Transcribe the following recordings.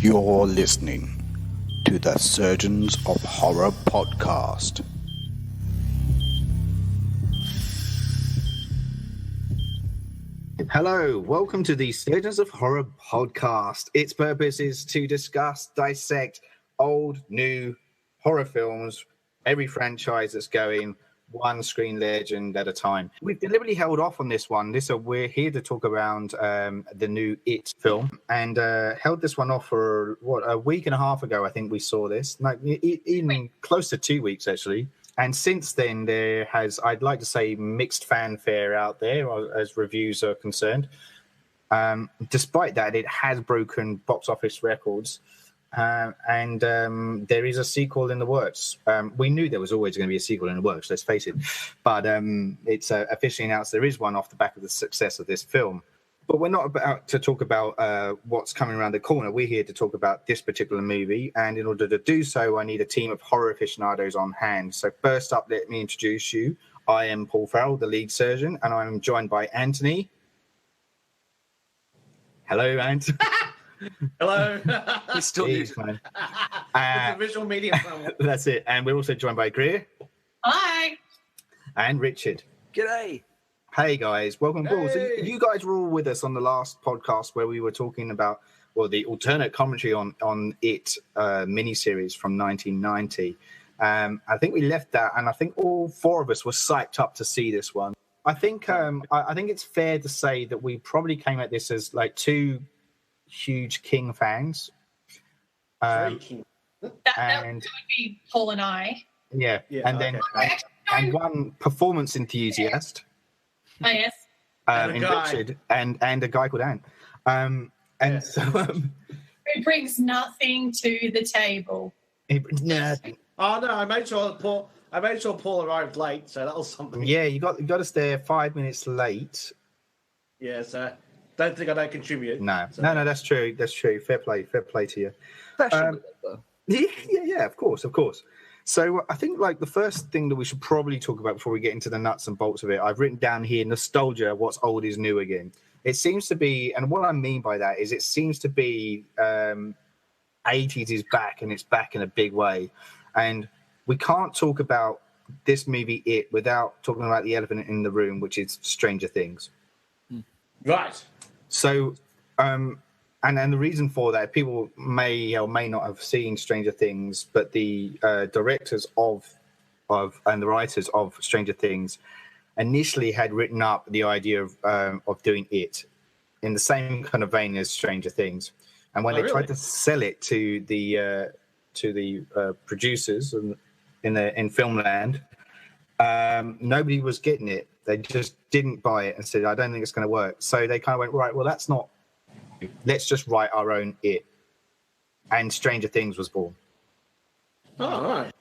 You're listening to the Surgeons of Horror podcast. Hello, welcome to the Surgeons of Horror podcast. Its purpose is to discuss, dissect old, new horror films, every franchise that's going, one screen legend at a time. We've deliberately held off on this one. We're here to talk around the new It film, and held this one off for a week and a half ago. I think we saw this, like even close to 2 weeks actually. And since then, there has, I'd like to say, mixed fanfare out there as reviews are concerned. Despite that, it has broken box office records. And there is a sequel in the works. We knew there was always going to be a sequel in the works, let's face it. But it's officially announced there is one off the back of the success of this film. But we're not about to talk about what's coming around the corner. We're here to talk about this particular movie. And in order to do so, I need a team of horror aficionados on hand. So first up, let me introduce you. I am Paul Farrell, the lead surgeon, and I'm joined by Anthony. Hello, Ant. Hello. It's still news, man. It's a visual medium. That's it. And we're also joined by Greer. Hi. And Richard. G'day. Hey, guys. Welcome. Hey. So you guys were all with us on the last podcast where we were talking about, well, the alternate commentary on It miniseries from 1990. I think we left that, and I think all four of us were psyched up to see this one. I think it's fair to say that we probably came at this as like two huge King fans. That would be Paul and I. Yeah. And then and one performance enthusiast. Oh, yes. And a guy. Richard, and a guy called Ant. Who brings nothing to the table. Nothing. Oh no, I made sure Paul arrived late, so that was something. Yeah, you got us there 5 minutes late. Yeah, so don't think I don't contribute. No, so. no, that's true. That's true. Fair play to you. Yeah, of course. So I think like the first thing that we should probably talk about before we get into the nuts and bolts of it, I've written down here nostalgia, what's old is new again. It seems to be, and what I mean by that is it seems to be 80s is back, and it's back in a big way. And we can't talk about this movie, It, without talking about the elephant in the room, which is Stranger Things. Right. So, and the reason for that, people may or may not have seen Stranger Things, but the directors of and the writers of Stranger Things initially had written up the idea of doing It in the same kind of vein as Stranger Things. And when they tried to sell it to the producers in Filmland, nobody was getting it. They just didn't buy it and said, I don't think it's going to work. So they kind of went, right, well, let's just write our own It. And Stranger Things was born. Oh, all right.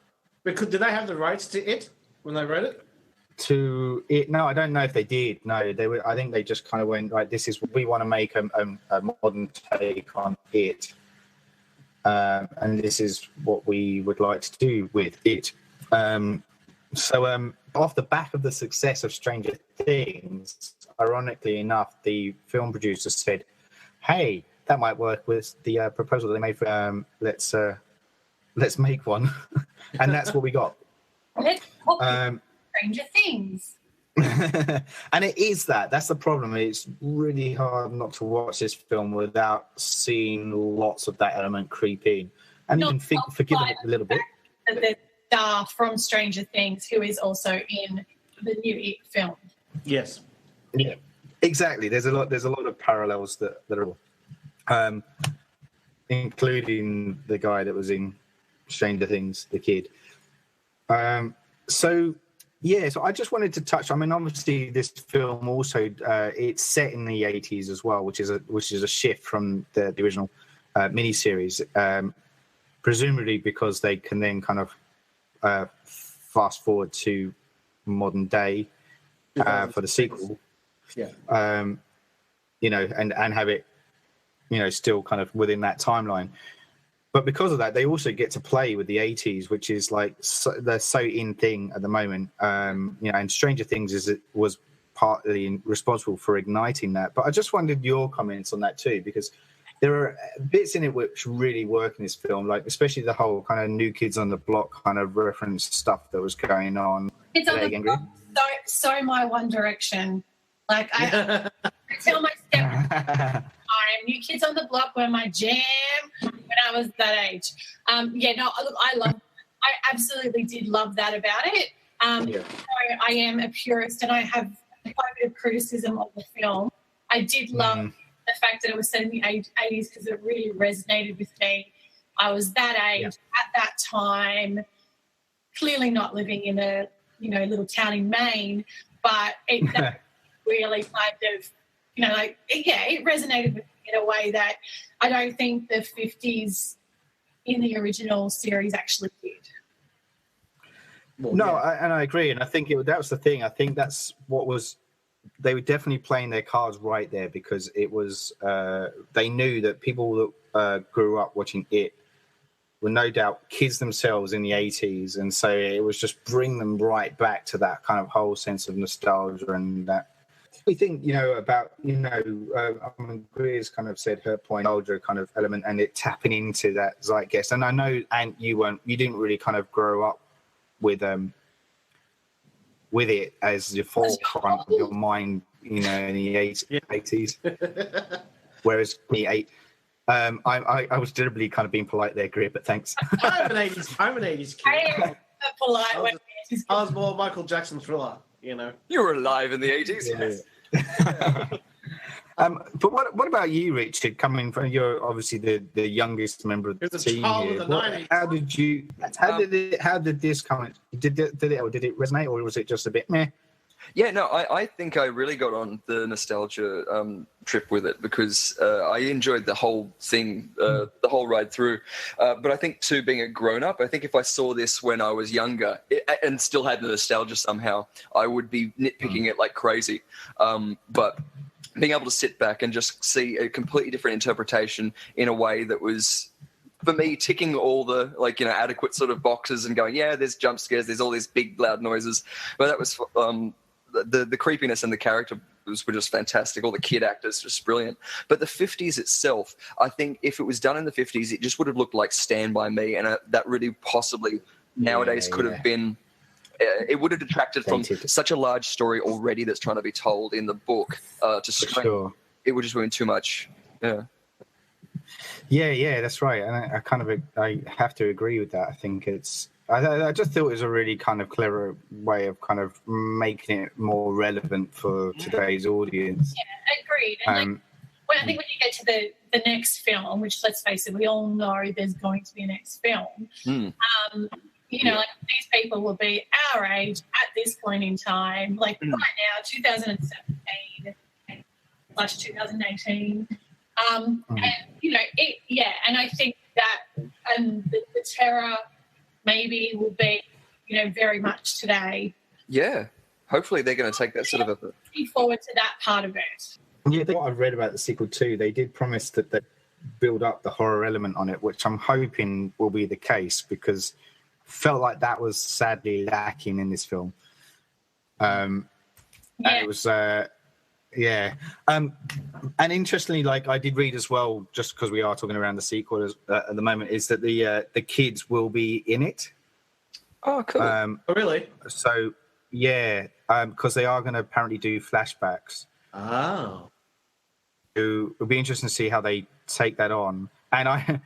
But did they have the rights to It when they wrote it? To It? No, I don't know if they did. No, they were. I think they just kind of went, right, we want to make a modern take on It. And this is what we would like to do with It. So off the back of the success of Stranger Things, ironically enough, the film producer said, hey, that might work with the proposal that they made for let's make one. And that's what we got. Let's talk Stranger Things. And it is that's the problem. It's really hard not to watch this film without seeing lots of that element creep in. And you can forgive it a little bit. The star from Stranger Things who is also in the new It film. Yes. Yeah, exactly. There's a lot of parallels that are including the guy that was in Stranger Things, the kid. So I just wanted to touch. I mean, obviously, this film also it's set in the 80s as well, which is a shift from the original miniseries, presumably because they can then kind of fast forward to modern day for the sequel. Yeah. And have it, still kind of within that timeline. But because of that, they also get to play with the 80s, which is like the so in thing at the moment. And Stranger Things was partly responsible for igniting that. But I just wondered your comments on that too, because there are bits in it which really work in this film, like especially the whole kind of New Kids on the Block kind of reference stuff that was going on. It's on the block, so my One Direction. Like I tell my step New Kids on the Block were my jam when I was that age. Look, I absolutely did love that about it. So I am a purist and I have quite a bit of criticism of the film. I did love the fact that it was set in the 80s because it really resonated with me. I was that age at that time, clearly not living in a little town in Maine, but it really kind of, it resonated with me in a way that I don't think the 50s in the original series actually did. Well, I agree, and I think that was the thing. I think that's what was. They were definitely playing their cards right there because it was. They knew that people that grew up watching it were no doubt kids themselves in the 80s, and so it was just bring them right back to that kind of whole sense of nostalgia and that. We think, about, Greer's kind of said her point, older kind of element, and it tapping into that zeitgeist. And I know, and you didn't really kind of grow up with it as your forefront of your mind, in the 80s. Whereas me, I was deliberately kind of being polite there, Greer, but thanks. I'm an 80s kid. I am polite. I was more Michael Jackson Thriller, You were alive in the 80s. Yeah. But what about you, Richard? Coming from, you're obviously the youngest member of the team here. How did this come? Did it resonate, or was it just a bit meh? Yeah, no, I think I really got on the nostalgia trip with it because I enjoyed the whole thing, the whole ride through. But I think, too, being a grown-up, I think if I saw this when I was younger and still had the nostalgia somehow, I would be nitpicking it like crazy. But being able to sit back and just see a completely different interpretation in a way that was, for me, ticking all the adequate sort of boxes and going, yeah, there's jump scares, there's all these big loud noises. But that was the creepiness and the character were just fantastic. All the kid actors just brilliant. But the 50s itself, I think if it was done in the 50s, it just would have looked like Stand By Me, and that really possibly nowadays could have been. It would have detracted from such a large story already that's trying to be told in the book to screen. Sure. It would just have been too much. Yeah, that's right. And I have to agree with that. I think I just thought it was a really kind of clever way of kind of making it more relevant for today's audience. Yeah, agreed. And I think when you get to the next film, which, let's face it, we all know there's going to be a next film. These people will be our age at this point in time, right now, 2017 / 2018. And I think that and the terror maybe will be, very much today. Yeah, hopefully they're going to take that sort of a. Looking forward to that part of it. Yeah, what I've read about the sequel too, they did promise that they build up the horror element on it, which I'm hoping will be the case because felt like that was sadly lacking in this film. And it was, and interestingly, I did read as well, just because we are talking around the sequel at the moment, is that the kids will be in it. Oh, cool. Oh, really? So, because they are going to apparently do flashbacks. Oh. So it'll be interesting to see how they take that on. And I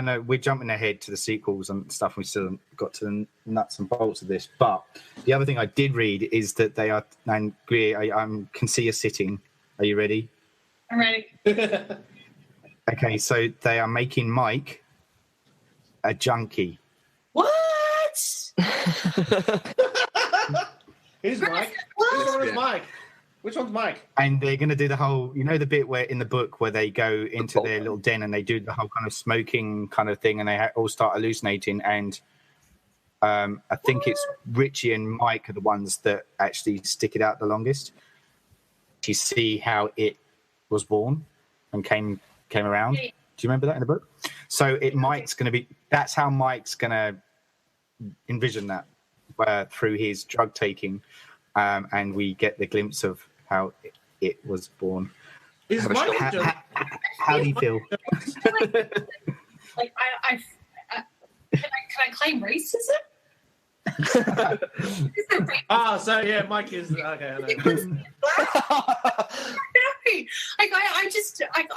know we're jumping ahead to the sequels and stuff. We still haven't got to the nuts and bolts of this. But the other thing I did read is that they are, and Greer, I can see you sitting. Are you ready? I'm ready. Okay, so they are making Mike a junkie. What? Who's Mike? Who's Mike? Which one's Mike? And they're going to do the whole, the bit where in the book where they go into their little den and they do the whole kind of smoking kind of thing and they all start hallucinating. And I think it's Richie and Mike are the ones that actually stick it out the longest. You see how it was born and came around. Do you remember that in the book? So that's how Mike's going to envision that through his drug taking. And we get the glimpse of how it was born. Is How do you feel? Like can I claim racism? So yeah, Mike is okay. I know.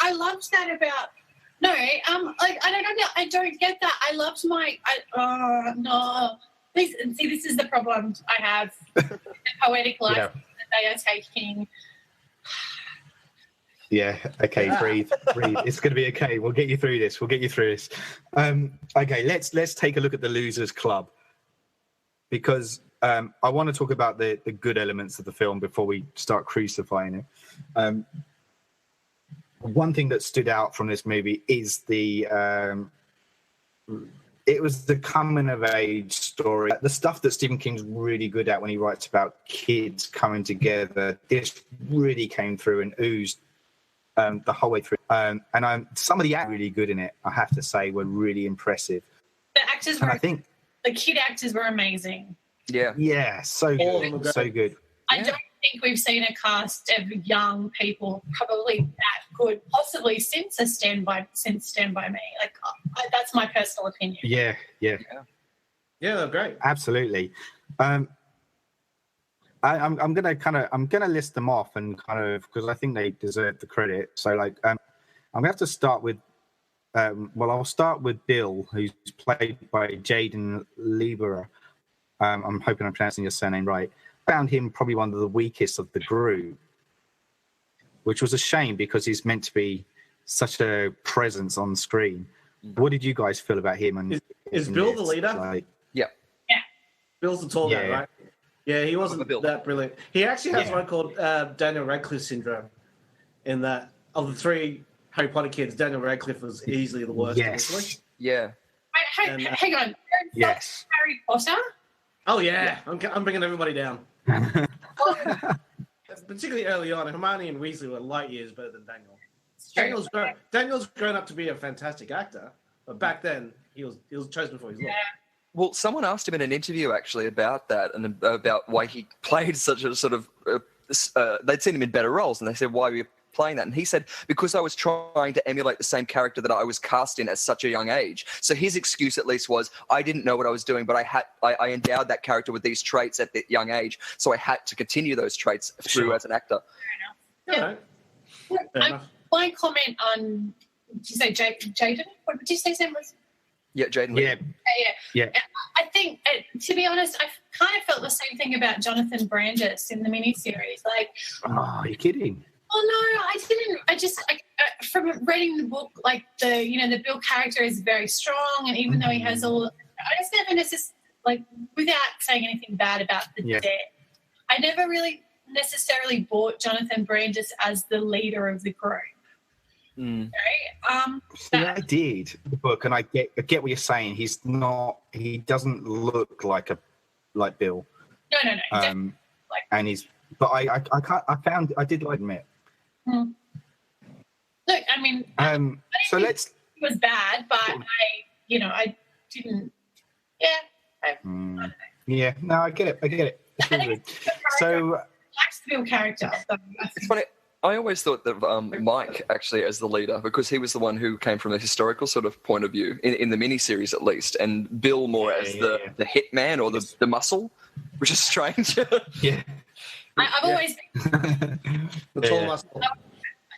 I loved that about like I don't get that. I loved no. This is the problem I have. The poetic life that they are taking. Yeah. Okay. Breathe. It's going to be okay. We'll get you through this. Okay. Let's take a look at the Losers Club, because I want to talk about the good elements of the film before we start crucifying it. One thing that stood out from this movie is it was the coming of age story. The stuff that Stephen King's really good at when he writes about kids coming together, this really came through and oozed the whole way through. And some of the actors really good in it, I have to say, were really impressive. The actors the kid actors were amazing. Yeah, so good, so good. I don't think we've seen a cast of young people probably that good, possibly since Stand By Me. Like that's my personal opinion. Yeah, they're great. Absolutely. I'm gonna list them off and kind of, because I think they deserve the credit. So like I'm gonna have to start with I'll start with Bill, who's played by Jaden Lieberer. I'm hoping I'm pronouncing your surname right. Found him probably one of the weakest of the group, which was a shame because he's meant to be such a presence on screen. What did you guys feel about him? And is Bill the leader? Yeah. Bill's the tall guy, right? Yeah, he wasn't that brilliant. He actually has one called Daniel Radcliffe syndrome, in that of the three Harry Potter kids, Daniel Radcliffe was easily the worst. Yes. Initially. Yeah. Hang on. Yes. Harry Potter? Oh, yeah. I'm bringing everybody down. Particularly early on, Hermione and Weasley were light years better than Daniel. Daniel's grown up to be a fantastic actor, but back then he was chosen for his look. Well, someone asked him in an interview actually about that and about why he played such a sort of. They'd seen him in better roles, and they said, "Why were you playing that?" And he said, "Because I was trying to emulate the same character that I was cast in at such a young age." So his excuse, at least, was, "I didn't know what I was doing, but I endowed that character with these traits at that young age, so I had to continue those traits through as an actor." Fair enough. My comment on, did you say Jaden? What did you say his name was? Yeah, Jaden. Yeah. I think, to be honest, I kind of felt the same thing about Jonathan Brandis in the miniseries. Like, oh, you're kidding? Oh no, I didn't. From reading the book, like the Bill character is very strong, and even though he has all, I just never necessarily, like, without saying anything bad about the dead, I never really necessarily bought Jonathan Brandis as the leader of the group. I did the book, and I get what you're saying. He's not. He doesn't look like Bill. No. And he's. But I did admit. Look, I mean. So let's. It was bad, but I didn't. Yeah. Yeah. No, I get it. So. Likes the Bill character. It's funny. I always thought that Mike, actually, as the leader, because he was the one who came from a historical sort of point of view, in the miniseries at least, and Bill more as the hitman or the muscle, which is strange. Yeah. I've always been the tall muscle.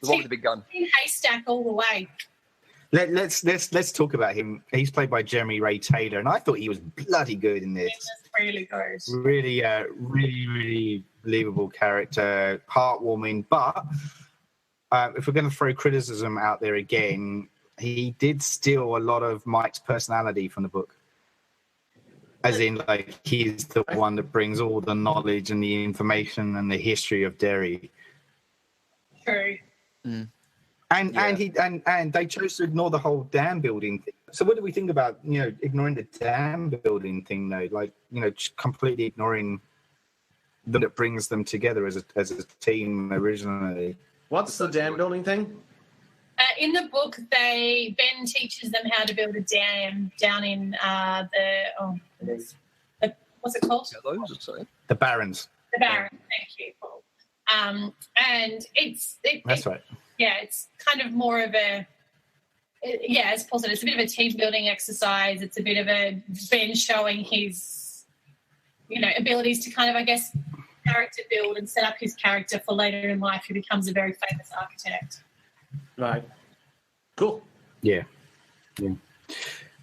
The one with the big gun. Haystack all the way. Let's talk about him. He's played by Jeremy Ray Taylor, and I thought he was bloody good in this. Really good. Really believable character, heartwarming. But if we're going to throw criticism out there again, he did steal a lot of Mike's personality from the book. As in, like, he's the one that brings all the knowledge and the information and the history of Derry. True. And they chose to ignore the whole dam building thing. So what do we think about, ignoring the dam building thing, though? Like, completely ignoring that brings them together as a team originally. What's the dam building thing? In the book, Ben teaches them how to build a dam down in what's it called? The Barrens. The Barrens. Thank you, Paul. And That's right. it's kind of more of as Paul said, it's a bit of a team building exercise. It's a bit of a Ben showing his, abilities to kind of, I guess, character build and set up his character for later in life. He becomes a very famous architect. Right. Cool. Yeah.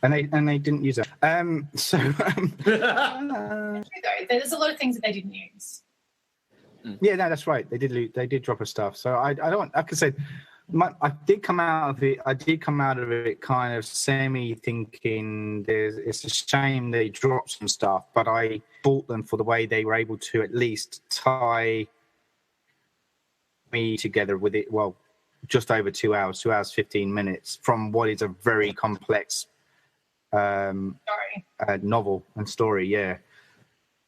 And they didn't use it. There's a lot of things that they didn't use. Yeah, no, that's right. They did drop her stuff. So I could say, I did come out of it kind of semi thinking it's a shame they dropped some stuff, but I bought them for the way they were able to at least tie me together with it. Well, just over 2 hours, 2 hours 15 minutes from what is a very complex novel and story. Yeah.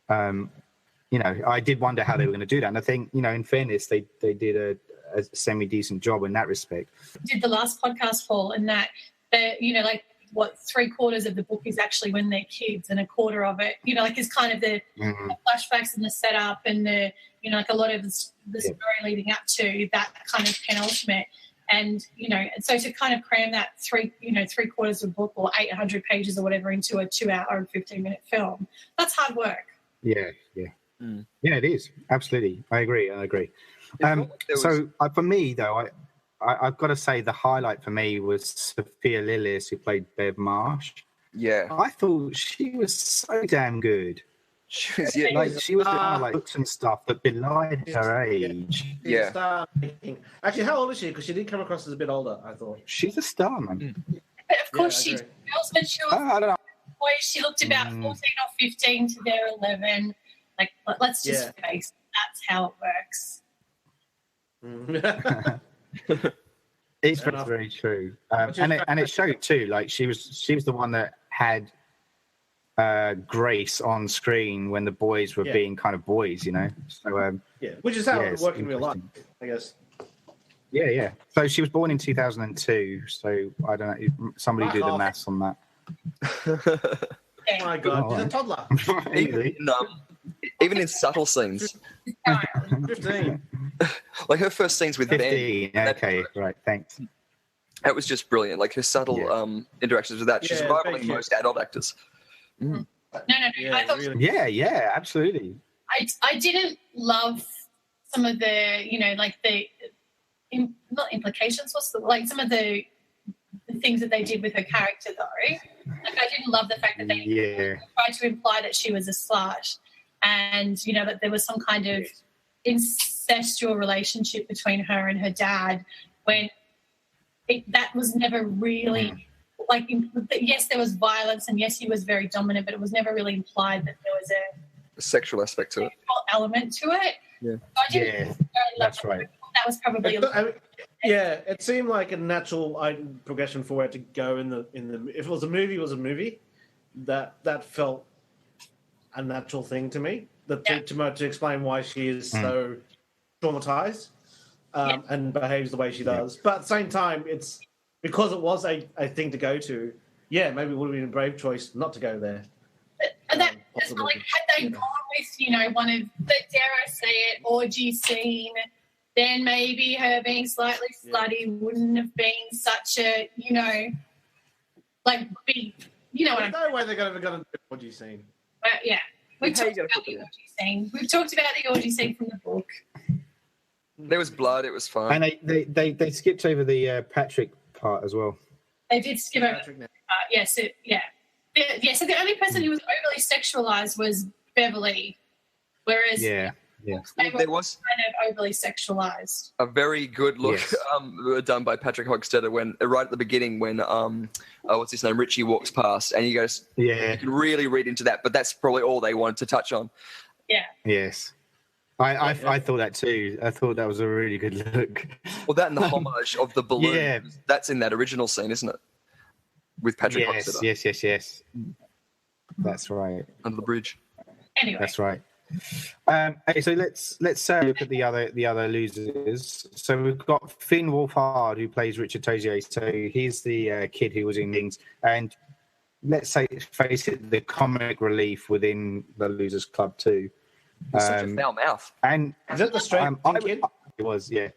I did wonder how they were going to do that. And I think, in fairness, they did a semi-decent job in that respect. Did the last podcast, Paul, and that, 3/4 of the book is actually when they're kids, and a quarter of it, is kind of the flashbacks and the setup and the, a lot of the story leading up to that kind of penultimate. And, and so to kind of cram that 3/4 of the book or 800 pages or whatever into a 2 hour and 15-minute film, that's hard work. Yeah. Yeah, it is. Absolutely. I agree. For me, though, I've got to say the highlight for me was Sophia Lillis, who played Bev Marsh. Yeah. I thought she was so damn good. She was doing some stuff that belied her age. Yeah. Actually, how old is she? Because she did come across as a bit older, I thought. She's a star, man. But of course she was, when she was I don't know. boys, she looked about 14 or 15 to their 11. Like, let's just face it, that's how it works. It's very true, and it showed too. Like she was the one that had grace on screen when the boys were being kind of boys, So which is how it worked in real life, I guess. Yeah. So she was born in 2002. So I don't know. Somebody do the maths on that. Oh my God, she's a toddler. Even in subtle scenes. 15. Like her first scenes with 15. Ben. Okay, right. Thanks. That was just brilliant. Like her subtle interactions with that. She's rivaling most adult actors. No. Yeah, I thought, really. Yeah, absolutely. I didn't love some of the, not implications. Some of the things that they did with her character, though. Like, I didn't love the fact that they tried to imply that she was a slut, and that there was some kind of incestual relationship between her and her dad, when that was never really yes, there was violence, and yes, he was very dominant, but it was never really implied that there was a sexual aspect to it, element to it. Yeah, so I didn't that's right. That was probably it seemed like a natural progression for it to go in the. If it was a movie, that felt a natural thing to me. To explain why she is so traumatized and behaves the way she does. But at the same time, it's because it was a thing to go to. Yeah, maybe it would have been a brave choice not to go there. Had they gone with one of the, dare I say it, orgy scene, then maybe her being slightly slutty wouldn't have been such a, big, There's no way they're going to do an orgy scene. But yeah, we've talked about the orgy scene. We've talked about the orgy scene from the book. There was blood. It was fun. And they skipped over the Patrick part as well. They did skip over the part. Yes, so the only person who was overly sexualized was Beverly, whereas they were there was kind of overly sexualized. A very good look done by Patrick Hogstetter when right at the beginning when what's his name, Richie walks past, and you can really read into that, but that's probably all they wanted to touch on. Yeah. Yes. I thought that too. I thought that was a really good look. Well, that and the homage of the balloon, that's in that original scene, isn't it? With Patrick Hogstetter. Yes. That's right. Under the bridge. Anyway. That's right. Okay, so let's look at the other losers. So we've got Finn Wolfhard, who plays Richard Tozier. So he's the kid who was in Things, and let's face it, the comic relief within the Losers Club too. Such a foul mouth. And is that the straight kid? It was, yeah.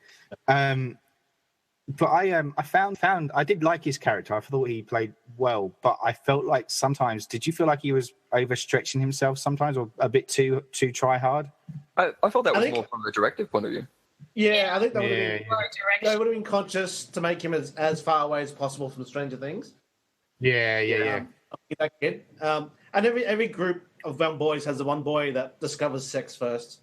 but I found I did like his character. I thought he played well, but I felt like sometimes. Did you feel like he was overstretching himself sometimes, or a bit too try hard? I thought that was more from the directive point of view. Yeah, I think that would have been direction. they would have been conscious to make him as far away as possible from Stranger Things. Yeah. That kid. And every group of boys has the one boy that discovers sex first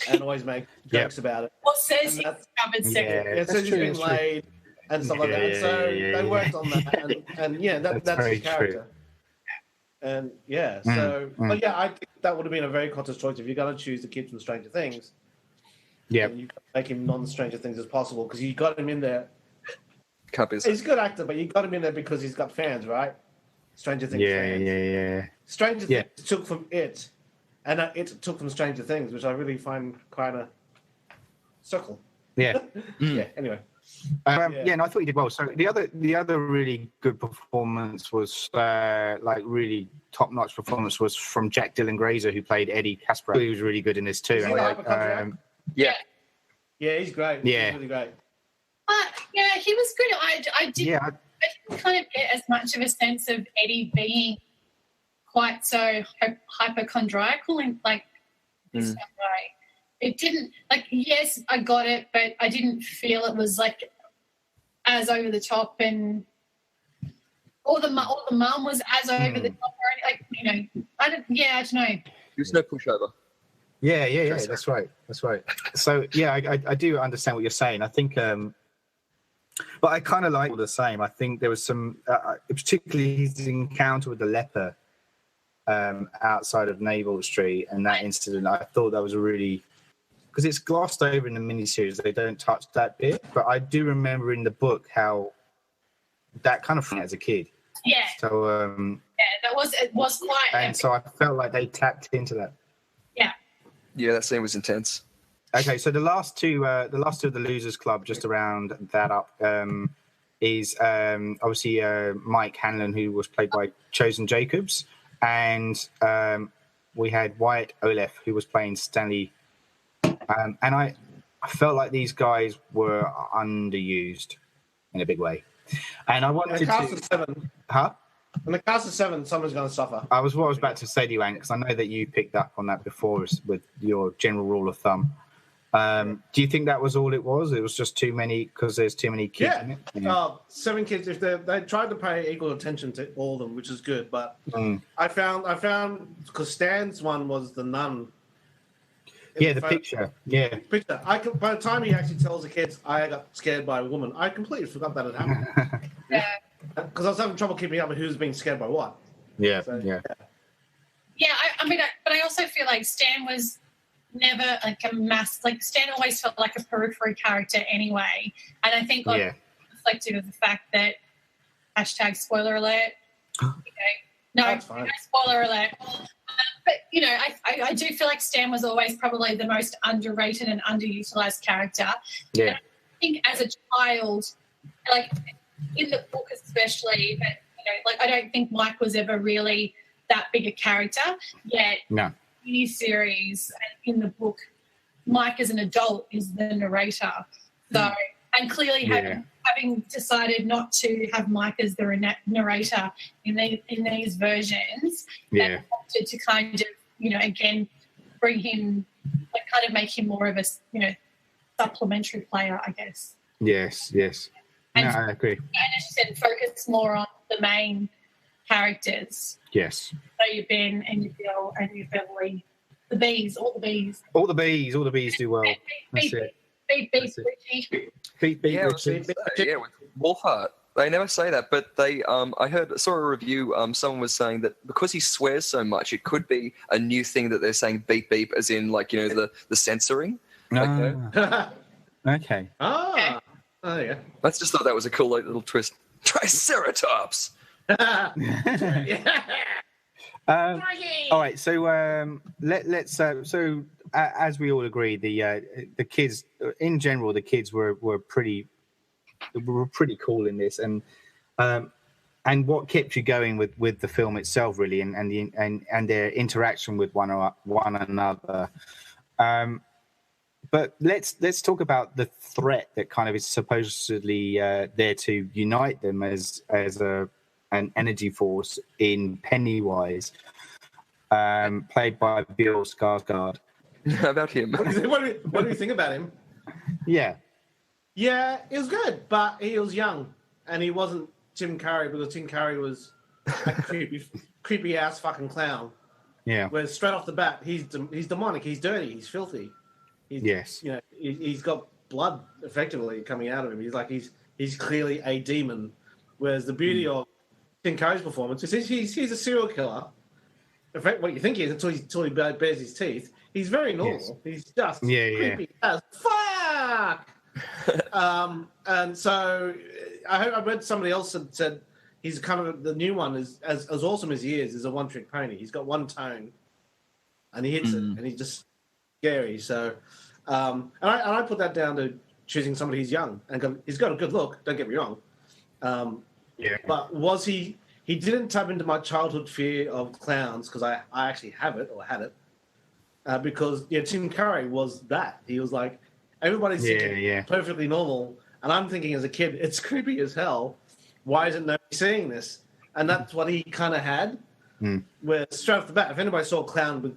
and always make jokes about it. Or says he discovered sex. It says he's been laid and stuff like that. And so they worked on that, and that's his character. True. And but I think that would have been a very conscious choice if you're going to choose the kid from Stranger Things. Yeah, you make him non-Stranger Things as possible because you got him in there. He's a good actor, but you got him in there because he's got fans, right? Stranger Things fans. Yeah. Stranger Things took from it, and it took from Stranger Things, which I really find kind of circle. Yeah. Yeah. Anyway. I thought he did well. So the other really good performance was really top-notch performance was from Jack Dylan Grazer, who played Eddie Casper. He was really good in this too. Yeah, he's great. Yeah, he's really great. He was good. I didn't kind of get as much of a sense of Eddie being quite so hypochondriacal and this way. It didn't yes, I got it, but I didn't feel it was as over the top and or the mum was as over the top or I don't know. There's no pushover. Yeah. That's right. So I do understand what you're saying. I think, but I kind of like all the same. I think there was some, particularly his encounter with the leper outside of Naval Street and that incident. I thought that was a really, because it's glossed over in the miniseries. They don't touch that bit, but I do remember in the book how that kind of as a kid. Yeah. So it was quite. And so I felt like they tapped into that. Yeah. Yeah, that scene was intense. Okay, so the last two of the Losers Club, just to round that up, is obviously Mike Hanlon, who was played by Chosen Jacobs, and we had Wyatt Olef, who was playing Stanley. And I felt like these guys were underused in a big way. And I wanted to... cast of 7. Huh? In the cast of 7, someone's going to suffer. I was about to say to you, Anne, because I know that you picked up on that before with your general rule of thumb. Do you think that was all it was? It was just too many because there's too many kids in it? Yeah. 7 kids. If they tried to pay equal attention to all of them, which is good. But I found because Stan's one was the nun. The picture. Yeah. Picture. By the time he actually tells the kids, I got scared by a woman, I completely forgot that had happened. Yeah. Because I was having trouble keeping up with who's being scared by what. Yeah. Yeah, but I also feel like Stan was never a mass. Stan always felt like a periphery character anyway, and I think reflective of the fact that #spoiler alert. No spoiler alert. But I do feel like Stan was always probably the most underrated and underutilized character. Yeah. And I think as a child, in the book especially, but I don't think Mike was ever really that big a character. Yet, miniseries and in the book, Mike as an adult is the narrator. So, and clearly having decided not to have Mike as the narrator in these versions, that wanted to kind of again bring him, kind of make him more of a supplementary player, I guess. Yes. And, I agree. And as you said, focus more on the main characters. Yes. So your Ben and your Bill and your Beverly, the bees, all the bees. All the bees do well. That's it. Beat Richie. Beat Richie. Yeah, with Wolfhard. They never say that, but they. I saw a review. Someone was saying that because he swears so much, it could be a new thing that they're saying beep beep, as in the censoring. Okay. Oh yeah. I just thought that was a cool little twist. Triceratops. All right, so let's. So as we all agree, the kids in general, the kids were pretty cool in this, and what kept you going with the film itself, really, and their interaction with one another. But let's talk about the threat that kind of is supposedly there to unite them as an energy force in Pennywise, played by Bill Skarsgård. How about him? What do you think about him? Yeah. Yeah, it was good, but he was young, and he wasn't Tim Curry because Tim Curry was a creepy ass fucking clown. Yeah. Where straight off the bat, he's demonic, he's dirty, he's filthy. Yes. You know, he's got blood effectively coming out of him. He's clearly a demon. Whereas the beauty of Tim Curry's performance is he's a serial killer. In fact, what you think he is until he bares his teeth. He's very normal. Yes. He's just creepy as fuck. And so I read somebody else had said he's kind of the new one is as awesome as he is a one-trick pony. He's got one tone, and he hits it, and he's just scary. So, and I put that down to choosing somebody who's young and he's got a good look. Don't get me wrong. But was he? He didn't tap into my childhood fear of clowns because I actually have it or had it. Because Tim Curry was that. He was like everybody's thinking perfectly normal, and I'm thinking as a kid, it's creepy as hell. Why isn't nobody seeing this? And that's what he kind of had. Where straight off the bat, if anybody saw a clown with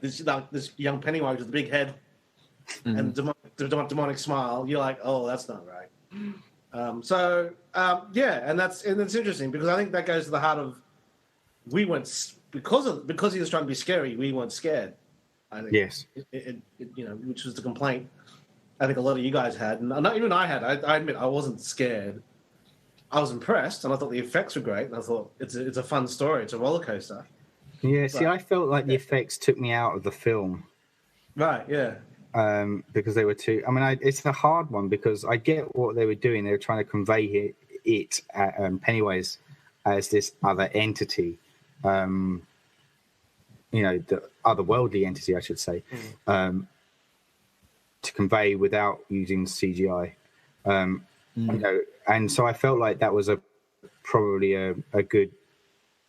this young Pennywise with a big head and demonic smile, you're like, oh, that's not right. And that's interesting because I think that goes to the heart of we weren't because he was trying to be scary. We weren't scared. I think yes, which was the complaint. I think a lot of you guys had, and not even I had. I admit I wasn't scared. I was impressed, and I thought the effects were great. And I thought it's a fun story. It's a roller coaster. Yeah. See, I felt like the effects took me out of the film. Right. Yeah. Because they were too. I mean, it's a hard one because I get what they were doing. They were trying to convey it Pennywise as this other entity, the otherworldly entity, I should say, to convey without using CGI. And so I felt like that was probably a good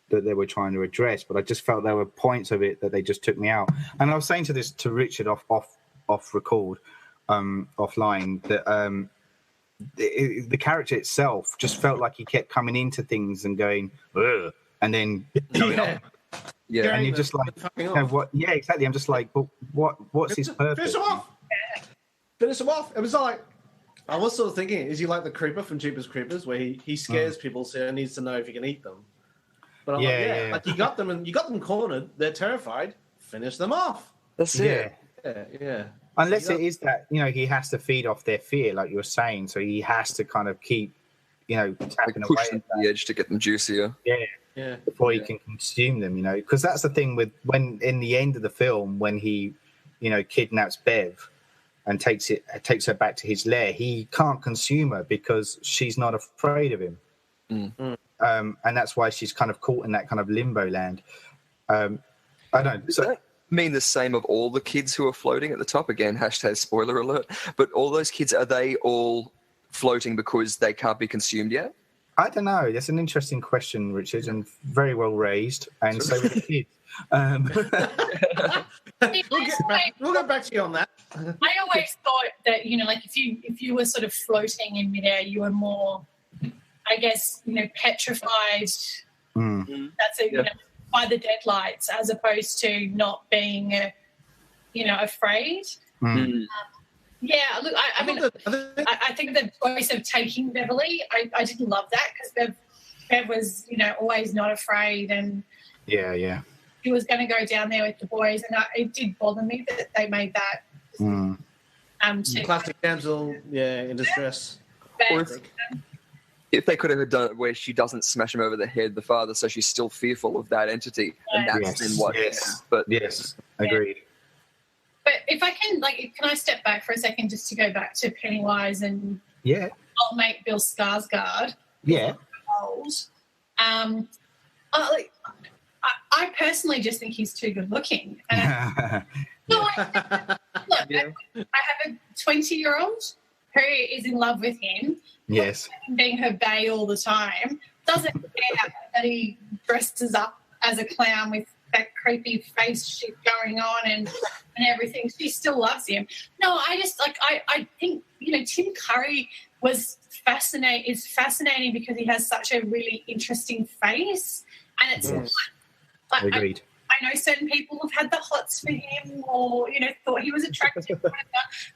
that they were trying to address. But I just felt there were points of it that they just took me out. And I was saying to Richard off record, offline, that the character itself just felt like he kept coming into things and going, ugh, and then going on. Yeah, and you're just like, what? Yeah, exactly. I'm just like, but what's his purpose? Finish him off. It was like I was sort of thinking, is he like the creeper from Jeepers Creepers, where he scares people, so he needs to know if he can eat them? But I'm like you got them cornered. They're terrified. Finish them off. That's it. Yeah. Unless it is that, he has to feed off their fear, like you were saying. So he has to kind of keep, tapping away push them to the edge to get them juicier. Yeah. Before he can consume them, because that's the thing with when in the end of the film, when he, kidnaps Bev and takes her back to his lair, he can't consume her because she's not afraid of him. And that's why she's kind of caught in that kind of limbo land. I don't know. Does that mean the same of all the kids who are floating at the top? Again, hashtag spoiler alert. But all those kids, are they all floating because they can't be consumed yet? I don't know. That's an interesting question, Richard, and very well raised. And so with the kids. We'll get back to you on that. I always thought that, like if you were sort of floating in midair, you were more, I guess, petrified. That's by the deadlights, as opposed to not being, afraid. Look, I think the choice of taking Beverly, I didn't love that because Bev was, always not afraid, and he was going to go down there with the boys, and it did bother me that they made that. Classic damsel, in distress. If they could have done it where she doesn't smash him over the head, the father, so she's still fearful of that entity, and that's then what. Yes. But agreed. But if I can, can I step back for a second just to go back to Pennywise and old mate Bill Skarsgård? Yeah. Old. I personally just think he's too good looking. I have a 20-year-old who is in love with him. Yes. Being her bae all the time. Doesn't care that he dresses up as a clown with that creepy face shit going on and everything. She still loves him. No, I just I think, you know, Tim Curry is fascinating because he has such a really interesting face, and it's like, agreed. I know certain people have had the hots for him, or, you know, thought he was attractive, but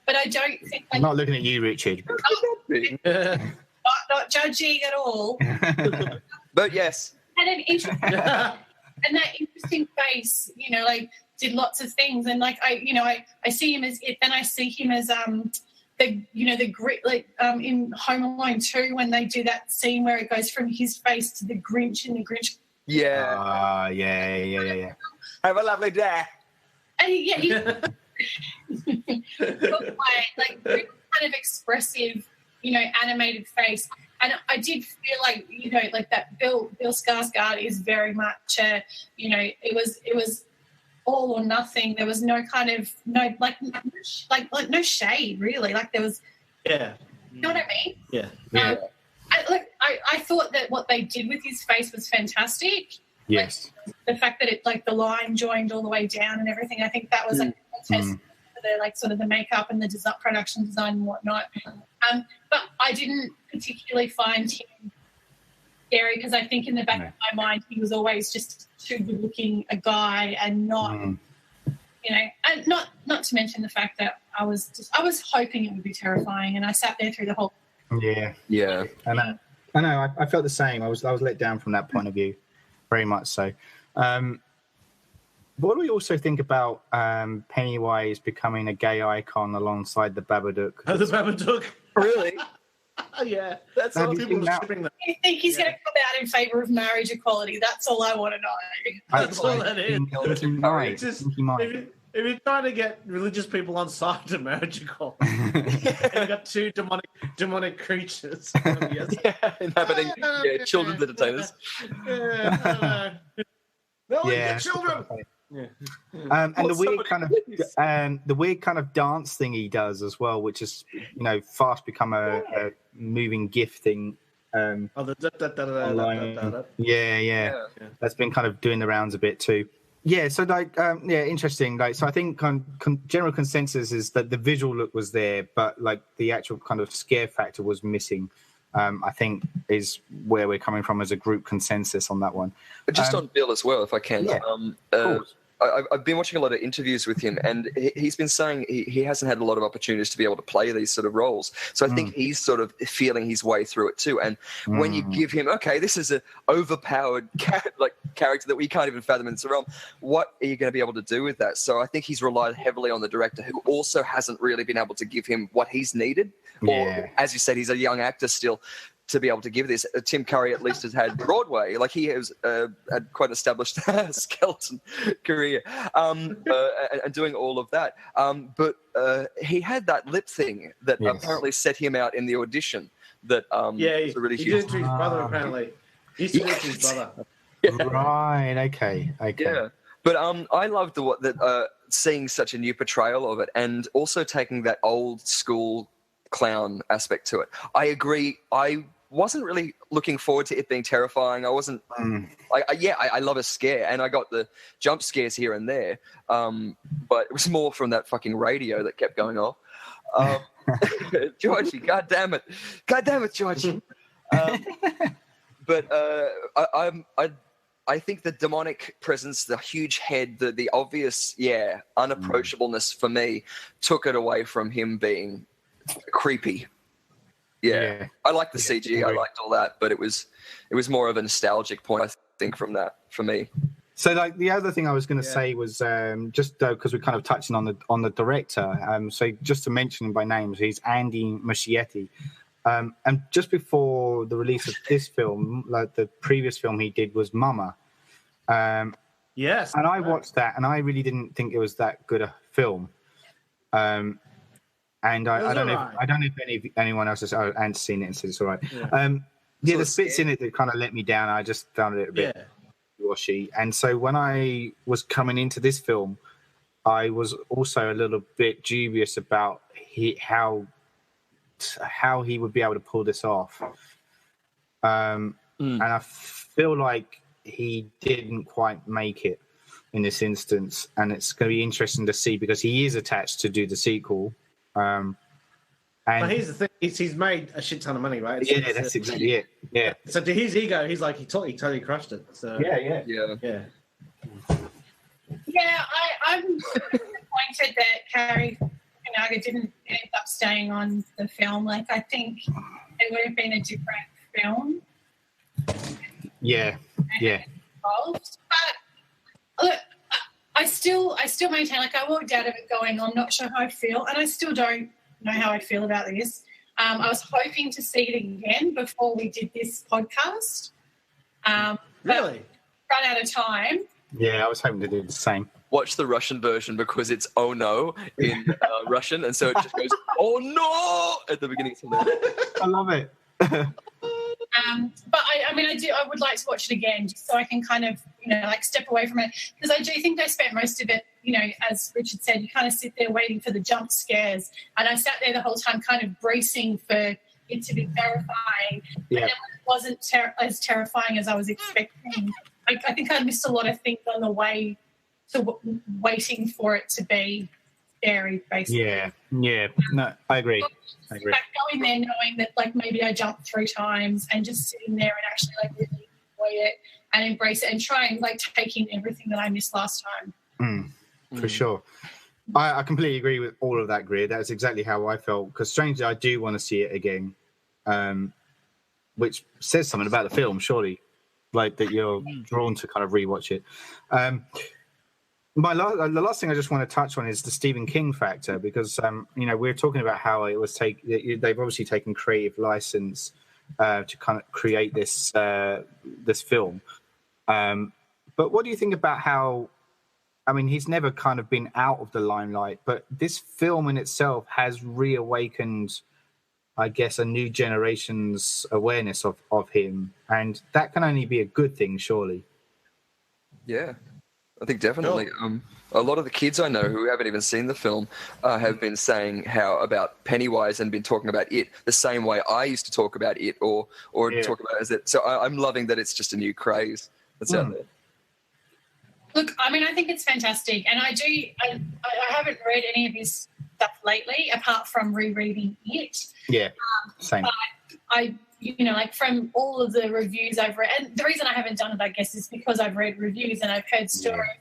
I don't think. I'm not looking at you, Richard. Not judging at all. But yes. And an interesting, and that interesting face, you know, like did lots of things, and like I see him as it, then I see him as the grit, like in Home Alone 2 when they do that scene where it goes from his face to the Grinch and the Grinch. Yeah. Yeah. Have a lovely day. And he like really kind of expressive, you know, animated face. And I did feel like, you know, like that Bill Skarsgård is very much, you know, it was all or nothing. There was no kind of no shade really. Like there was, you know what I mean? Yeah. I thought that what they did with his face was fantastic. Yes. Like, the fact that it, like, the line joined all the way down and everything, I think that was a test for the, like, sort of the makeup and the production design and whatnot. But I didn't particularly find him scary because I think in the back of my mind he was always just too good-looking a guy and not, you know, and not to mention the fact that I was hoping it would be terrifying, and I sat there through the whole. Yeah. I know. I felt the same. I was let down from that point of view, very much so. What do we also think about Pennywise becoming a gay icon alongside the Babadook? Oh, the Babadook. Really? Yeah. That's all people shipping that. I think he's going to come out in favour of marriage equality. That's all I want to know. That's all that is. If you're trying to get religious people on side to marriage equality, and you've got two demonic creatures. Inhabiting children's entertainers. They'll eat the children. And the weird kind of dance thing he does as well, which is, you know, fast become a moving GIF thing. Online. Yeah. That's been kind of doing the rounds a bit too. Yeah, so like, interesting. Like, so I think general consensus is that the visual look was there, but like the actual kind of scare factor was missing. I think is where we're coming from as a group consensus on that one. But just on Bill as well, if I can. Yeah, of course. I've been watching a lot of interviews with him, and he's been saying he hasn't had a lot of opportunities to be able to play these sort of roles. So I think he's sort of feeling his way through it too. And when you give him, okay, this is an overpowered character that we can't even fathom in this realm, what are you going to be able to do with that? So I think he's relied heavily on the director, who also hasn't really been able to give him what he's needed. Or, as you said, he's a young actor still, to be able to give this. Tim Curry at least has had Broadway. Like, he has had quite an established skeleton career and doing all of that. But he had that lip thing that apparently set him out in the audition. That he's a really he huge. did it to his brother, apparently. He used to do it to his brother. Right, okay. Yeah. But I loved seeing such a new portrayal of it, and also taking that old school clown aspect to it. I agree. I wasn't really looking forward to it being terrifying. I wasn't. I love a scare, and I got the jump scares here and there. But it was more from that fucking radio that kept going off. Georgie, God damn it, Georgie. But I think the demonic presence, the huge head, the obvious, unapproachableness for me took it away from him being creepy. I liked the CG, I liked all that, but it was more of a nostalgic point, I think, from that for me. So, like, the other thing I was going to say was just because we're kind of touching on the director. So, just to mention him by name, he's Andy Muschietti. And just before the release of this film, like the previous film he did was Mama. Yes. And I watched that, and I really didn't think it was that good a film. And I don't know if anyone else has and seen it and said it's all right. Yeah, the bits in it that kind of let me down. I just found it a bit washy. And so when I was coming into this film, I was also a little bit dubious about how he would be able to pull this off. And I feel like he didn't quite make it. in this instance, and it's going to be interesting to see because he is attached to do the sequel. And but here's the thing: he's made a shit ton of money, right? That's exactly it. Yeah. So to his ego, he's like he totally crushed it. So Yeah. Yeah, I'm disappointed that Carrie Fukunaga didn't end up staying on the film. Like, I think it would have been a different film. Yeah. Involved. But look, I still maintain, like, I walked out of it going, I'm not sure how I feel, and I still don't know how I feel about this. I was hoping to see it again before we did this podcast. really? Run out of time. Yeah, I was hoping to do the same. Watch the Russian version because it's "oh no" in Russian, and so it just goes "oh no" at the beginning. I love it. But I would like to watch it again just so I can kind of, like step away from it, because I do think I spent most of it, as Richard said, you kind of sit there waiting for the jump scares, and I sat there the whole time kind of bracing for it to be terrifying. Yeah. And it wasn't as terrifying as I was expecting. I think I missed a lot of things on the way to waiting for it to be scary, basically. Yeah. No, I agree. Like going there knowing that, like, maybe I jumped 3 times and just sitting there and actually, like, really enjoy it and embrace it and try and, like, take in everything that I missed last time. For sure. I completely agree with all of that, Greer. That's exactly how I felt, because strangely I do want to see it again, which says something about the film, surely, like that you're drawn to kind of rewatch it. The last thing I just want to touch on is the Stephen King factor, because we're talking about how it was they've obviously taken creative license to kind of create this film. But what do you think about how? I mean, he's never kind of been out of the limelight, but this film in itself has reawakened, I guess, a new generation's awareness of him, and that can only be a good thing, surely. Yeah. I think definitely. A lot of the kids I know who haven't even seen the film have been saying how about Pennywise and been talking about it the same way I used to talk about it or talk about it as it. So I'm loving that it's just a new craze that's out there. Look, I mean, I think it's fantastic, and I haven't read any of his stuff lately, apart from rereading it. Yeah, same. But I like from all of the reviews I've read, and the reason I haven't done it, I guess, is because I've read reviews and I've heard stories,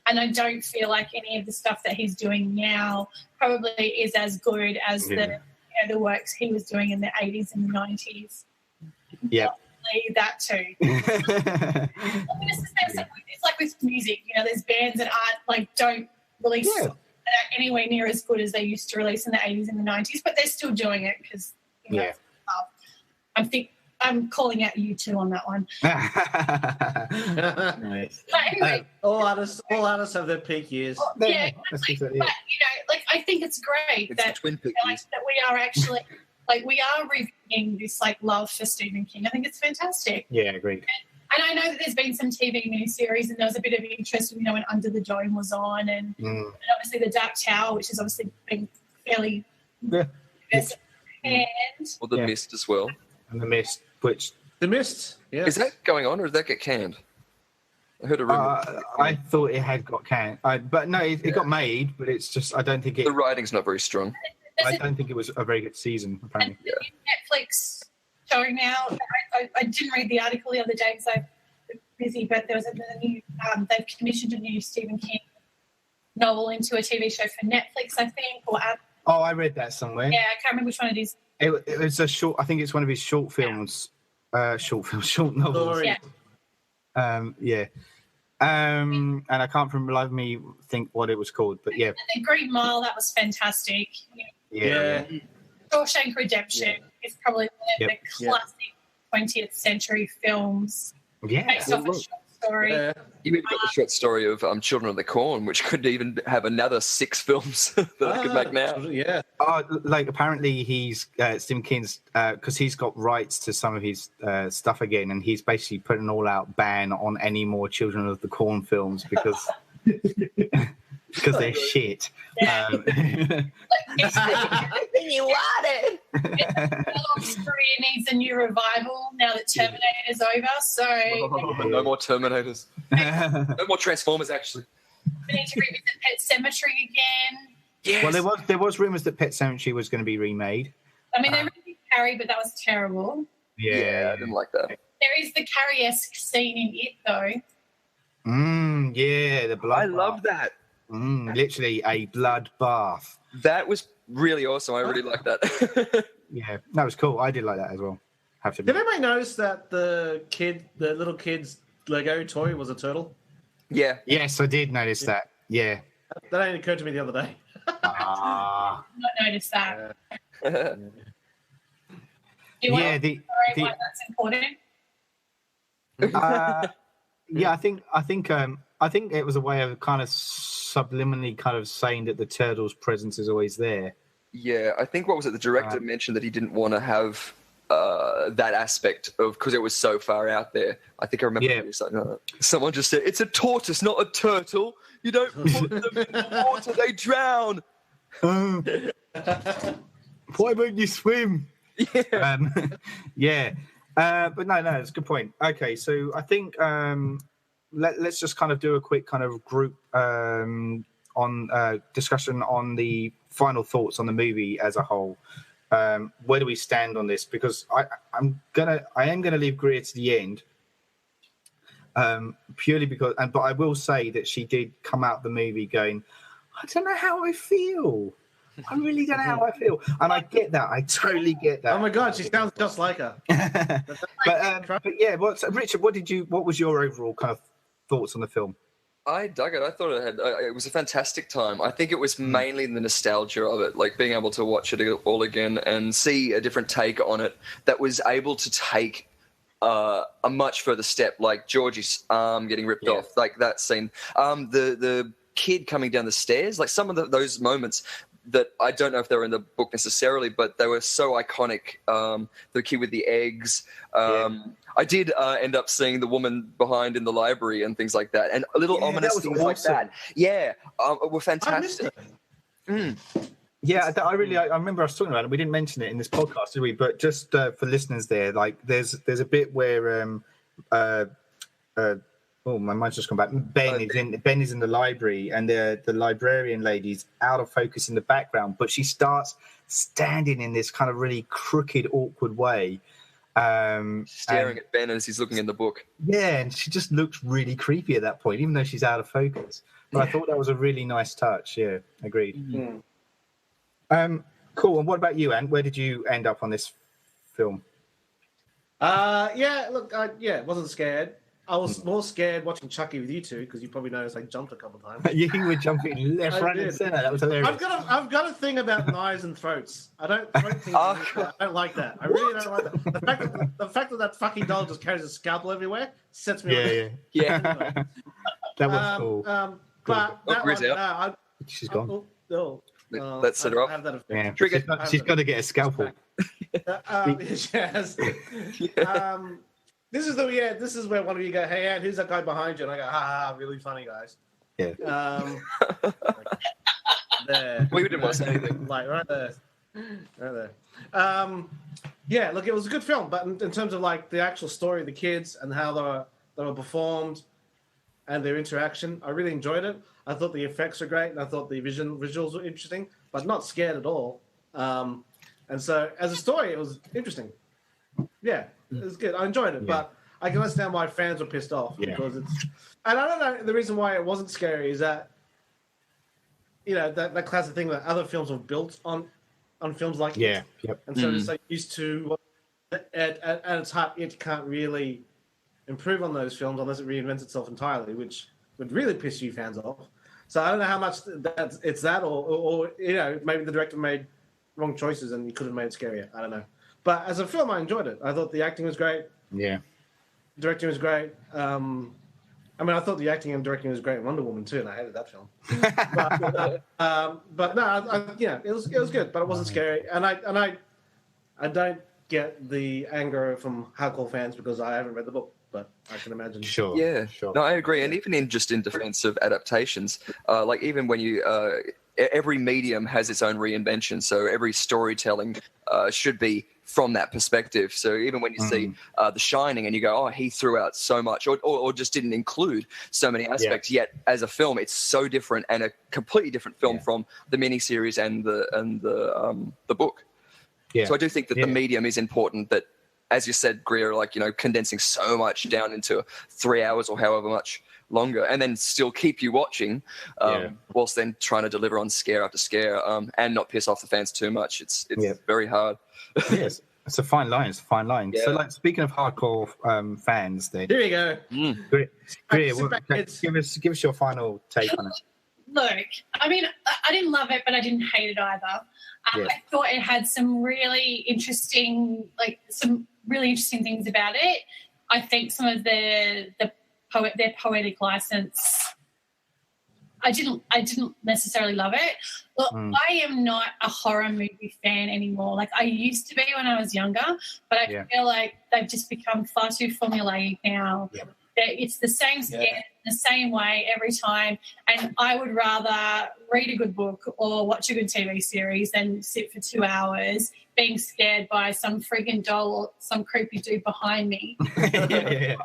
and I don't feel like any of the stuff that he's doing now probably is as good as the works he was doing in the 80s and the 90s. Yeah. That too. It's like with music, there's bands that don't release that are anywhere near as good as they used to release in the 80s and the 90s, but they're still doing it because I'm calling out you two on that one. Nice. But anyway, all artists have their peak years. Yeah, exactly. But I think it's great that we are actually we are reviewing this love for Stephen King. I think it's fantastic. Yeah, agreed. And I know that there's been some TV miniseries, and there was a bit of interest, when Under the Dome was on, and obviously The Dark Tower, which has obviously been fairly Or The Mist as well. And The Mist, which... The Mist, yeah. Is that going on, or did that get canned? I heard a rumor. I thought it had got canned. But no, it got made, but it's just, I don't think it... The writing's not very strong. I don't think it was a very good season, apparently. Netflix showing now. I didn't read the article the other day because I've been busy, but there was a new, they've commissioned a new Stephen King novel into a TV show for Netflix, I think. I read that somewhere. Yeah, I can't remember which one it is. It was a short, I think it's one of his short films, short novels. Yeah. And I can't for the life of me think what it was called, but yeah. The Green Mile, that was fantastic. Yeah. Shawshank Redemption is probably one of the classic 20th century films. Yeah. Based off a short story. You even got the short story of Children of the Corn, which could even have another 6 films that I could make now. Yeah. Apparently he's Stephen King's because he's got rights to some of his stuff again, and he's basically put an all-out ban on any more Children of the Corn films because they're shit. Yeah. You want it. His career needs a new revival now that Terminator's over. So No more Terminators. No more Transformers, actually. We need to revisit Pet Cemetery again. Yes. Well, there was rumours that Pet Sematary was going to be remade. I mean, they remade Carrie, but that was terrible. Yeah, I didn't like that. There is the Carrie-esque scene in it, though. Yeah, the blood. I love that. Literally a blood bath. That was really awesome. I really like that. Yeah, that was cool. I did like that as well. Have to Did anybody notice that the little kid's Lego toy was a turtle? Yeah. Yes, I did notice that. Yeah. That only occurred to me the other day. Ah. Not noticed that. Yeah, Why that's important? yeah, I think it was a way of kind of subliminally kind of saying that the turtle's presence is always there. Yeah, I think the director mentioned that he didn't want to have that aspect of, because it was so far out there. I think I remember someone just said, "It's a tortoise, not a turtle. You don't put them in the water, they drown." Why won't you swim? Yeah. Yeah. But no, it's a good point. Okay, so I think let's just kind of do a quick kind of group on discussion on the final thoughts on the movie as a whole. Where do we stand on this? Because I am gonna leave Greer to the end, purely because, but I will say that she did come out the movie going, I don't know how I feel. I really don't know how I feel, and I get that. I totally get that. Oh my God, she sounds just like her. but yeah, Richard? What was your overall kind of thoughts on the film? I dug it. I thought it was a fantastic time. I think it was mainly the nostalgia of it, like being able to watch it all again and see a different take on it that was able to take a much further step, like Georgie's arm getting ripped off, like that scene. The kid coming down the stairs, like some of those moments that I don't know if they were in the book necessarily, but they were so iconic. The kid with the eggs. I did end up seeing the woman behind in the library and things like that, and little ominous things like that. Yeah, were fantastic. Yeah, I remember us talking about it. We didn't mention it in this podcast, did we? But just for listeners there, like there's a bit where my mind's just gone back. Ben is in the library, and the librarian lady's out of focus in the background, but she starts standing in this kind of really crooked, awkward way, staring at Ben as he's looking in the book. Yeah, and she just looks really creepy at that point, even though she's out of focus. But I thought that was a really nice touch. Yeah, agreed. Mm-hmm. Cool. And what about you, Ant? Where did you end up on this film? Wasn't scared. I was more scared watching Chucky with you two, because you probably noticed I jumped a couple of times. You were jumping left, right, and centre. That was hilarious. I've got a thing about knives and throats. I don't like that. I really don't like that. The fact that fucking doll just carries a scalpel everywhere sets me off. Yeah. That was cool. But that Grizz out. She's gone. Let's set her off. Have that effect. Yeah. She's got to get a scalpel. Yes. This is where one of you go, "Hey, Ant, who's that guy behind you?" And I go, "Ha, really funny, guys." Yeah. There. We didn't want to say anything. Like right there. Yeah, look, it was a good film, but in terms of like the actual story of the kids and how they were performed and their interaction, I really enjoyed it. I thought the effects were great, and I thought the visuals were interesting, but not scared at all. And so, as a story, it was interesting. Yeah, it was good. I enjoyed it, but I can understand why fans were pissed off because it's. And I don't know, the reason why it wasn't scary is that, that classic thing that other films were built on films like it. Yep. And so it's so used to at its heart, it can't really improve on those films unless it reinvents itself entirely, which would really piss you fans off. So I don't know how much it's that, or maybe the director made wrong choices and he could have made it scarier. I don't know. But as a film, I enjoyed it. I thought the acting was great. Yeah. Directing was great. I thought the acting and directing was great in Wonder Woman too, and I hated that film. But no, it was good, but it wasn't scary. And I don't get the anger from hardcore fans because I haven't read the book, but I can imagine. Sure. Yeah. Sure. No, I agree. And even in defense of adaptations, like even when you. Every medium has its own reinvention, so every storytelling should be from that perspective. So even when you see The Shining and you go, oh, he threw out so much, or just didn't include so many aspects, yet as a film, it's so different and a completely different film from the miniseries and the book. Yeah. So I do think that the medium is important, that, as you said, Greer, like, you know, condensing so much down into 3 hours or however much longer, and then still keep you watching, whilst then trying to deliver on scare after scare, and not piss off the fans too much. It's very hard. Yes, it's a fine line. It's a fine line. Yeah. So, like, speaking of hardcore fans, then here we go. Greer, give us your final take on it. Look, I mean, I didn't love it, but I didn't hate it either. I thought it had some really interesting things about it. I think some of their poetic license, I didn't necessarily love it. Look, I am not a horror movie fan anymore. Like I used to be when I was younger, but I feel like they've just become far too formulaic now. Yeah. It's the same scare the same way every time, and I would rather read a good book or watch a good TV series than sit for 2 hours being scared by some friggin' doll or some creepy dude behind me. I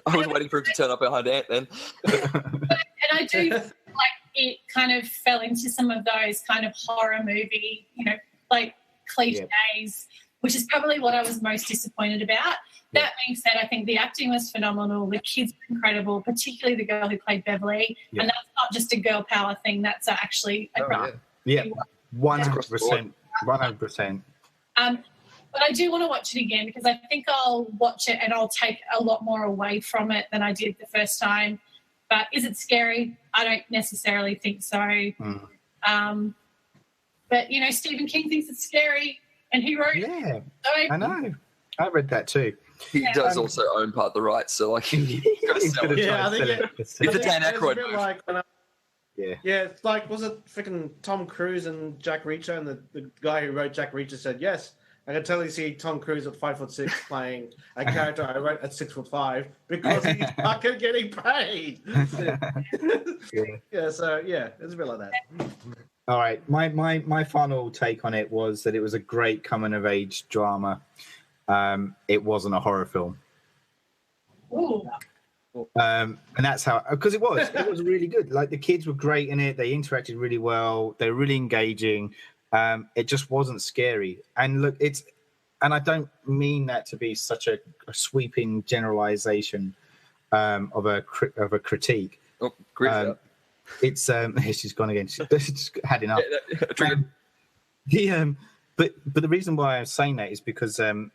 was waiting for him to turn up behind Ant then. And I do feel like it kind of fell into some of those kind of horror movie, you know, like cliches, which is probably what I was most disappointed about. That being said, I think the acting was phenomenal. The kids were incredible, particularly the girl who played Beverly. Yeah. And that's not just a girl power thing. That's actually a drama. Yeah, 100%. 100%. But I do want to watch it again because I think I'll watch it and I'll take a lot more away from it than I did the first time. But is it scary? I don't necessarily think so. But, you know, Stephen King thinks it's scary and he wrote it. Yeah, I know. I read that too. He does also own part of the rights, so like he's got to sell it. Yeah, I think it's a Dan Aykroyd move. Like it's like, was it freaking Tom Cruise and Jack Reacher, and the guy who wrote Jack Reacher said, yes, I can totally see Tom Cruise at 5'6" playing a character I wrote at 6'5" because he's fucking getting paid. It's a bit like that. All right, my final take on it was that it was a great coming of age drama. It wasn't a horror film. Ooh. And that's how, because it was really good. Like the kids were great in it. They interacted really well. They were really engaging. It just wasn't scary. And look, and I don't mean that to be such a sweeping generalization of a critique. Oh, great. It's she's gone again. She's had enough. But the reason why I'm saying that is because and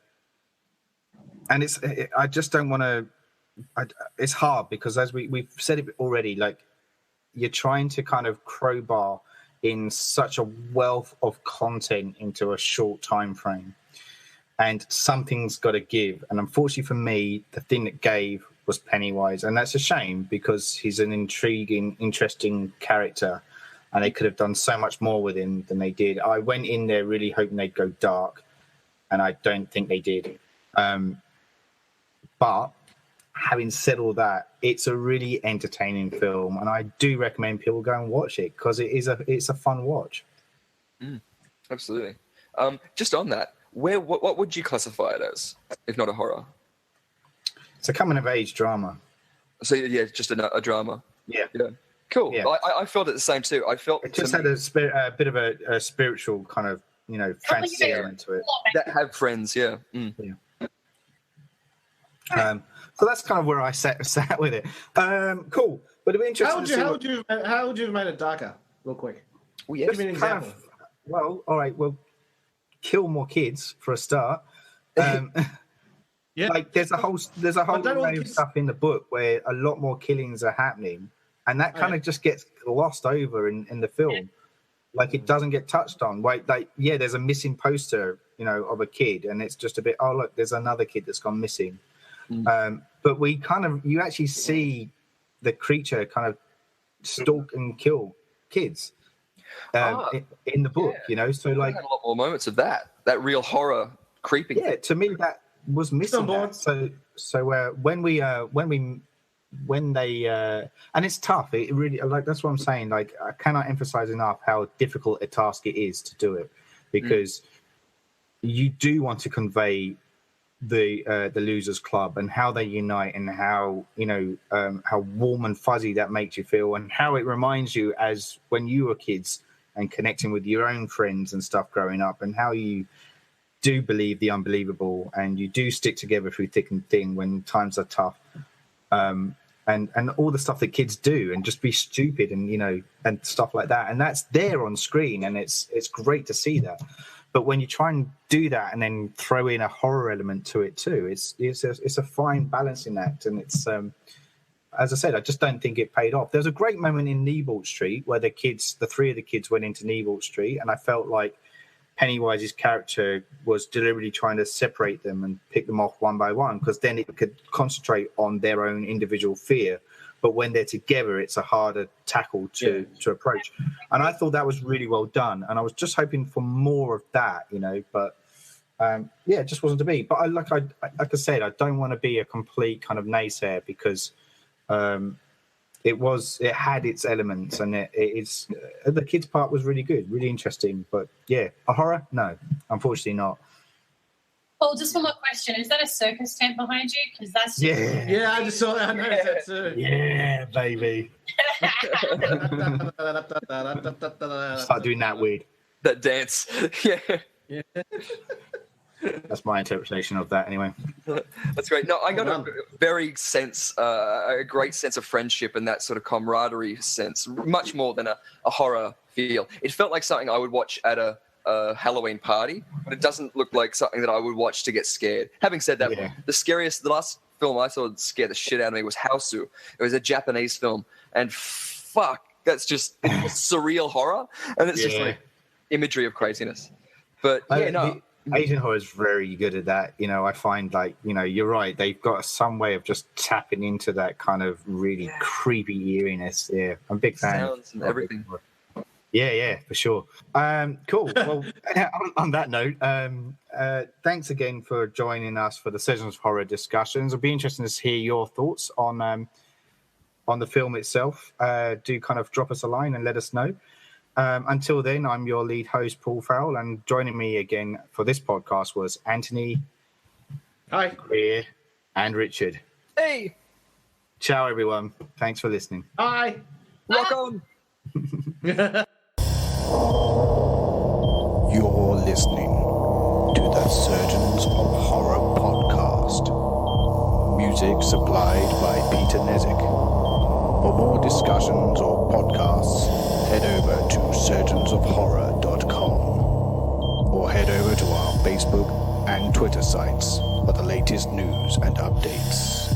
I just don't want to. It's hard because, as we've said it already, like you're trying to kind of crowbar in such a wealth of content into a short time frame, and something's got to give. And unfortunately for me, the thing that gave was Pennywise, and that's a shame because he's an intriguing, interesting character, and they could have done so much more with him than they did. I went in there really hoping they'd go dark, and I don't think they did. But having said all that, it's a really entertaining film, and I do recommend people go and watch it because it's a fun watch. Absolutely. Just on that, what would you classify it as, if not a horror? It's a coming of age drama. So yeah, just a drama. Yeah. Cool. Yeah. I felt it the same too. I felt it just had a bit of a spiritual kind of fantasy element to it. That have friends, yeah. So that's kind of where I sat with it. Cool, but it'd be interesting. How would you have made it darker, real quick? Well, yeah, give me an example. All right. Well, kill more kids for a start. Like there's a whole array of stuff in the book where a lot more killings are happening, and that kind of just gets glossed over in the film. Yeah. Like it doesn't get touched on. There's a missing poster, of a kid, and it's just a bit. Oh, look, there's another kid that's gone missing. But you actually see the creature kind of stalk and kill kids in the book. So like had a lot more moments of that real horror creeping. Yeah, to me that was missing. So when we when they and it's tough. It really, like, that's what I'm saying. Like, I cannot emphasize enough how difficult a task it is to do it, because you do want to convey the Losers Club and how they unite, and how, you know, how warm and fuzzy that makes you feel, and how it reminds you as when you were kids and connecting with your own friends and stuff growing up, and how you do believe the unbelievable, and you do stick together through thick and thin when times are tough, and all the stuff that kids do, and just be stupid, and, you know, and stuff like that, and that's there on screen, and it's great to see that. But when you try and do that and then throw in a horror element to it too, it's a fine balancing act, and it's as I said, I just don't think it paid off. There was a great moment in Newbolt Street where the three of the kids went into Newbolt Street, and I felt like Pennywise's character was deliberately trying to separate them and pick them off one by one, because then it could concentrate on their own individual fear. But when they're together, it's a harder tackle to approach. And I thought that was really well done. And I was just hoping for more of that, you know. But it just wasn't to be. But like I said, I don't want to be a complete kind of naysayer, because it had its elements, and it's the kids' part was really good, really interesting. But yeah, a horror? No, unfortunately not. Paul, just one more question. Is that a circus tent behind you? Because that's just... Yeah, I just saw that. I noticed that too. Yeah, baby. Start doing that weird. That dance. Yeah. That's my interpretation of that, anyway. That's great. No, I got a great sense of friendship and that sort of camaraderie sense, much more than a horror feel. It felt like something I would watch at a Halloween party, but it doesn't look like something that I would watch to get scared. Having said that, the last film I saw that scared the shit out of me was Houseu. It was a Japanese film, and fuck, that's just surreal horror, and it's just like imagery of craziness. But Asian horror is very good at that. You know, I find, like, you know, you're right. They've got some way of just tapping into that kind of really creepy eeriness. Yeah, I'm a big fan. Sounds and everything. Yeah, for sure. Cool. Well, on that note, thanks again for joining us for the Surgeons of Horror discussions. It'll be interesting to hear your thoughts on the film itself. Do kind of drop us a line and let us know. Until then, I'm your lead host, Paul Farrell, and joining me again for this podcast was Anthony, hi, Greer, and Richard. Hey. Ciao, everyone. Thanks for listening. Bye. Rock on. You're listening to the Surgeons of Horror podcast. Music supplied by Peter Nezik. For more discussions or podcasts, head over to surgeonsofhorror.com or head over to our Facebook and Twitter sites for the latest news and updates.